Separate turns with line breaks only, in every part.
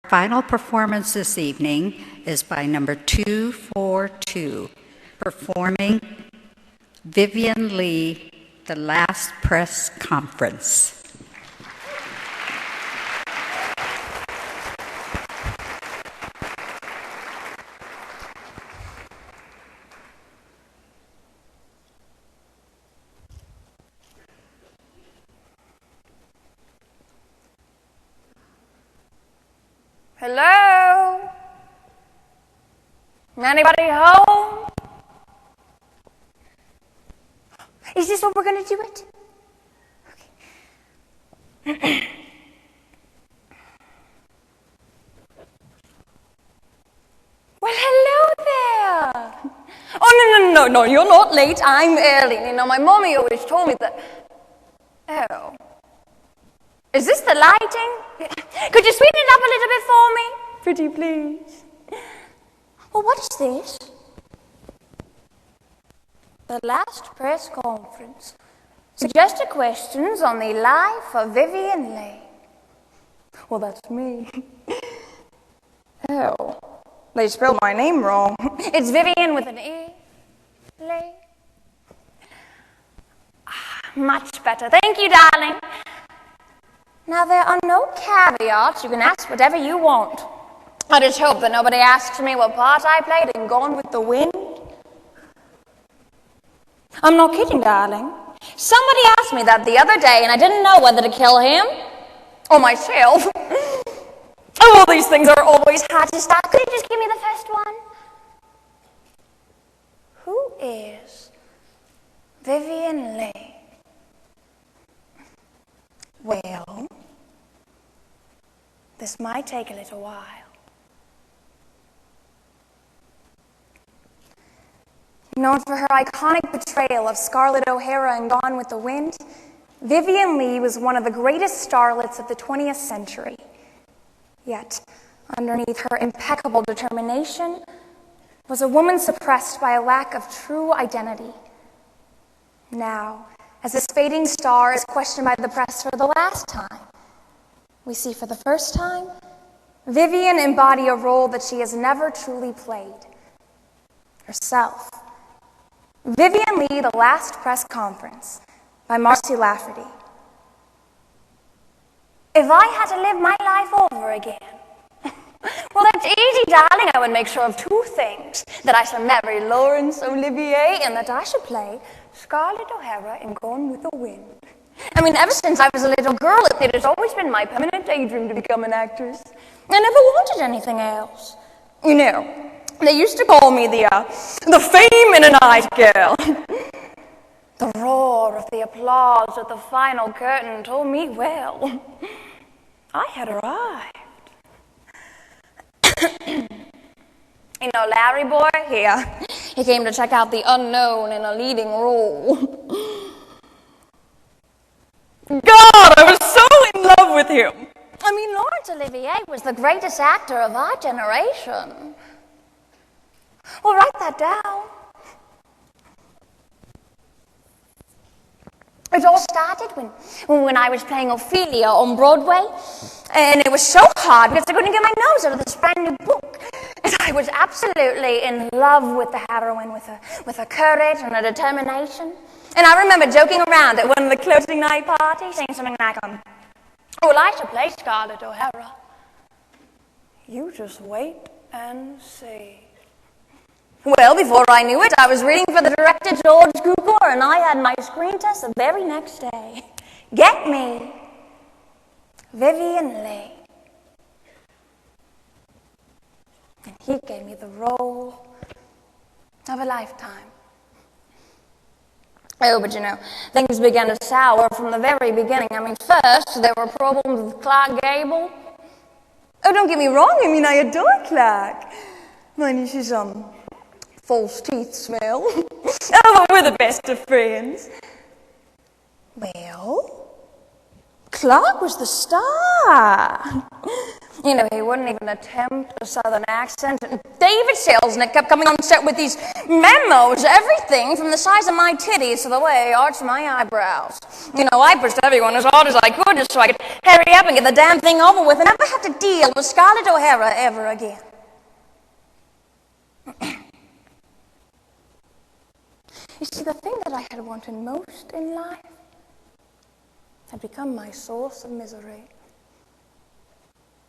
final performance this evening is by number 242, performing Vivien Leigh, The Last Press Conference.
Hello? Anybody home? Is this what we're going to do it? Okay. Well, hello there. Oh, no, you're not late. I'm early. You know, my mommy always told me that. Oh. Is this the lighting? Could you sweeten it up a little bit for me? Pretty please. Well, what is this? The last press conference. Suggested questions on the life of Vivien Leigh. Well, that's me. Oh, they spelled my name wrong. It's Vivien with an E. Leigh. Much better. Thank you, darling. Now, there are no caveats. You can ask whatever you want. I just hope that nobody asks me what part I played in Gone with the Wind. I'm not kidding, darling. Somebody asked me that the other day, and I didn't know whether to kill him or myself. Oh, all these things are always hard to start. Could you just give me the first one? Who is Vivien Leigh? Well, this might take a little while. Known for her iconic portrayal of Scarlett O'Hara in Gone with the Wind, Vivien Leigh was one of the greatest starlets of the 20th century. Yet, underneath her impeccable determination was a woman suppressed by a lack of true identity. Now, as this fading star is questioned by the press for the last time, we see for the first time Vivien embody a role that she has never truly played, herself. Vivien Leigh, The Last Press Conference by Marcy Lafferty. If I had to live my life over again, well, that's easy, darling. I would make sure of two things: that I shall marry Laurence Olivier and that I shall play Scarlett O'Hara in Gone with the Wind. I mean, ever since I was a little girl, it has always been my permanent daydream to become an actress. I never wanted anything else. You know, they used to call me the fame in a night girl. The roar of the applause at the final curtain told me, well, I had arrived. You know, Larry boy here, he came to check out the unknown in a leading role. God, I was so in love with him. I mean, Laurence Olivier was the greatest actor of our generation. Well, write that down. It all started when I was playing Ophelia on Broadway, and it was so hard because I couldn't get my nose out of this brand new book. And I was absolutely in love with the heroine, with her courage and her determination. And I remember joking around at one of the closing night parties, saying something like, oh, well, I should play Scarlett O'Hara. You just wait and see. Well, before I knew it, I was reading for the director, George Cukor, and I had my screen test the very next day. Get me, Vivien Leigh. And he gave me the role of a lifetime. Oh, but you know, things began to sour from the very beginning. I mean, first, there were problems with Clark Gable. Oh, don't get me wrong, I mean, I adore Clark. Mind you, she's false teeth smell. Oh, but we're the best of friends. Well, Clark was the star. He wouldn't even attempt a southern accent. And David Selznick kept coming on set with these memos, everything from the size of my titties to the way I arched my eyebrows. I pushed everyone as hard as I could just so I could hurry up and get the damn thing over with and never have to deal with Scarlett O'Hara ever again. You see, the thing that I had wanted most in life had become my source of misery.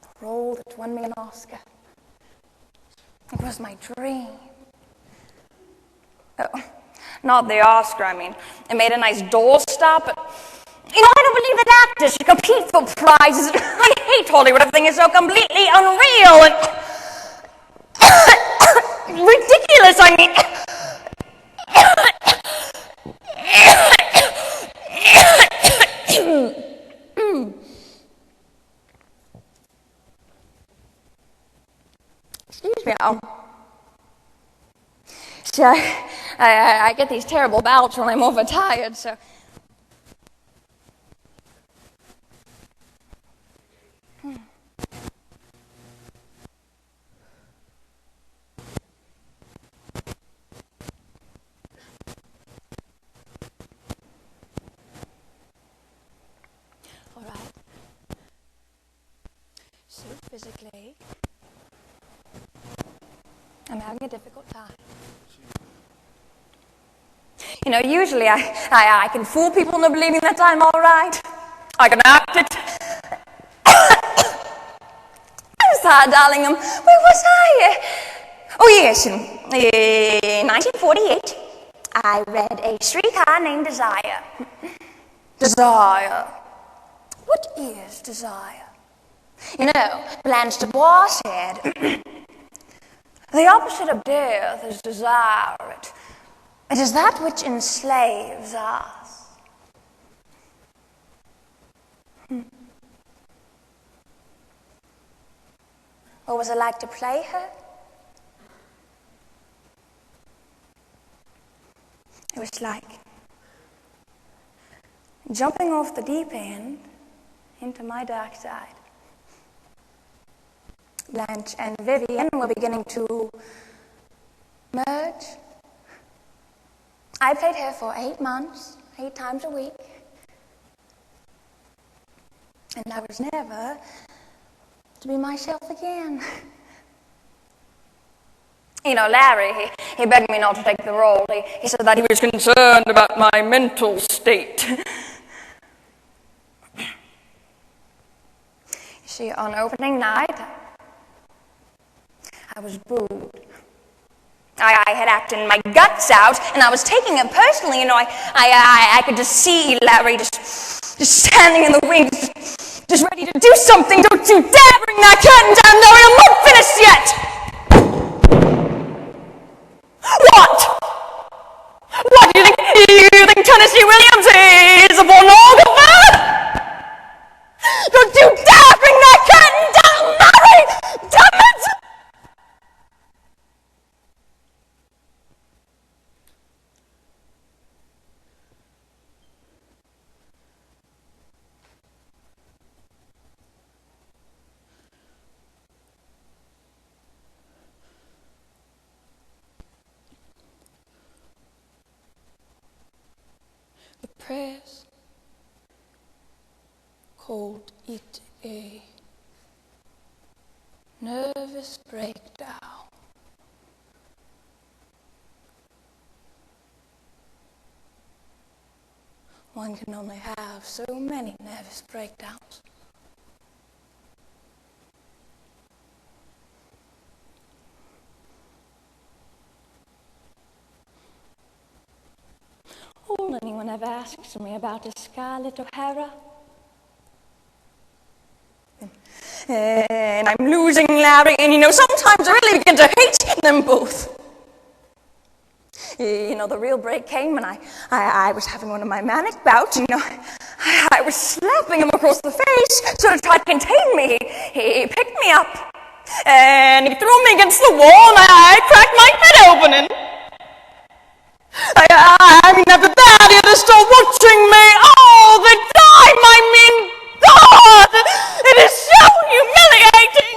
The role that won me an Oscar. It was my dream. Oh, not the Oscar, I mean. It made a nice doorstop, but I don't believe that actors should compete for prizes. I hate Hollywood. Everything is so completely unreal and ridiculous, I mean. Excuse me. See, I get these terrible bouts when I'm overtired, so. All right. So physically, I'm having a difficult time. Usually I can fool people into believing that I'm all right. I can act it. I'm sorry, darling. Where was I? Oh, yes. In 1948, I read A Streetcar Named Desire. Desire. What is desire? Blanche Du Bois said, the opposite of death is desire. It is that which enslaves us. What was it like to play her? It was like jumping off the deep end into my dark side. Blanche and Vivien were beginning to merge. I played her for 8 months, 8 times a week. And I was never to be myself again. Larry, he begged me not to take the role. He said that he was concerned about my mental state. You see, on opening night, I was booed. I had acted my guts out, and I was taking it personally. I could just see Larry just standing in the wings, just ready to do something. Don't you dare bring that curtain down, Larry! I'm not finished yet! What? What do you think? You think Tennessee Williams is a pornographer? Don't you dare bring that curtain down, Larry! Damn it! The press called it a nervous breakdown. One can only have so many nervous breakdowns. All anyone ever asks me about is Scarlett O'Hara. And I'm losing Larry, and sometimes I really begin to hate them both. The real break came when I was having one of my manic bouts, I was slapping him across the face, sort of tried to contain me. He picked me up, and he threw me against the wall, and I cracked my head open, and after that, he had to stop watching me all the time. God, it is so humiliating.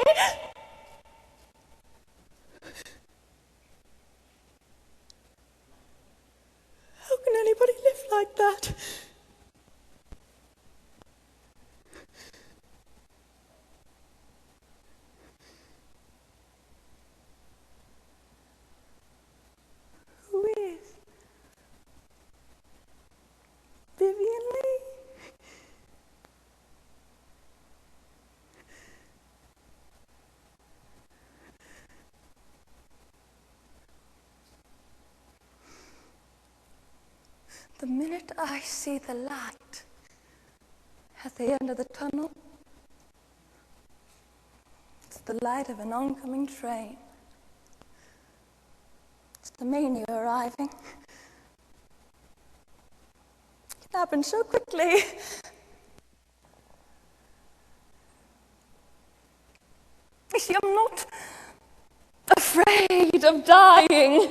The minute I see the light at the end of the tunnel, it's the light of an oncoming train. It's the mania arriving. It happened so quickly. You see, I'm not afraid of dying.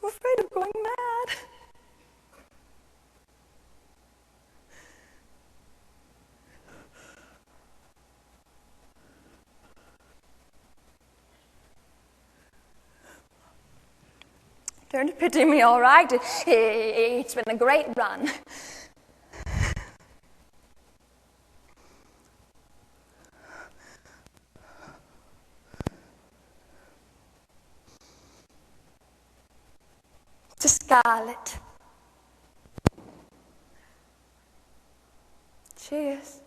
I'm afraid of going mad. Don't pity me, all right? It's been a great run. To Scarlet. Cheers.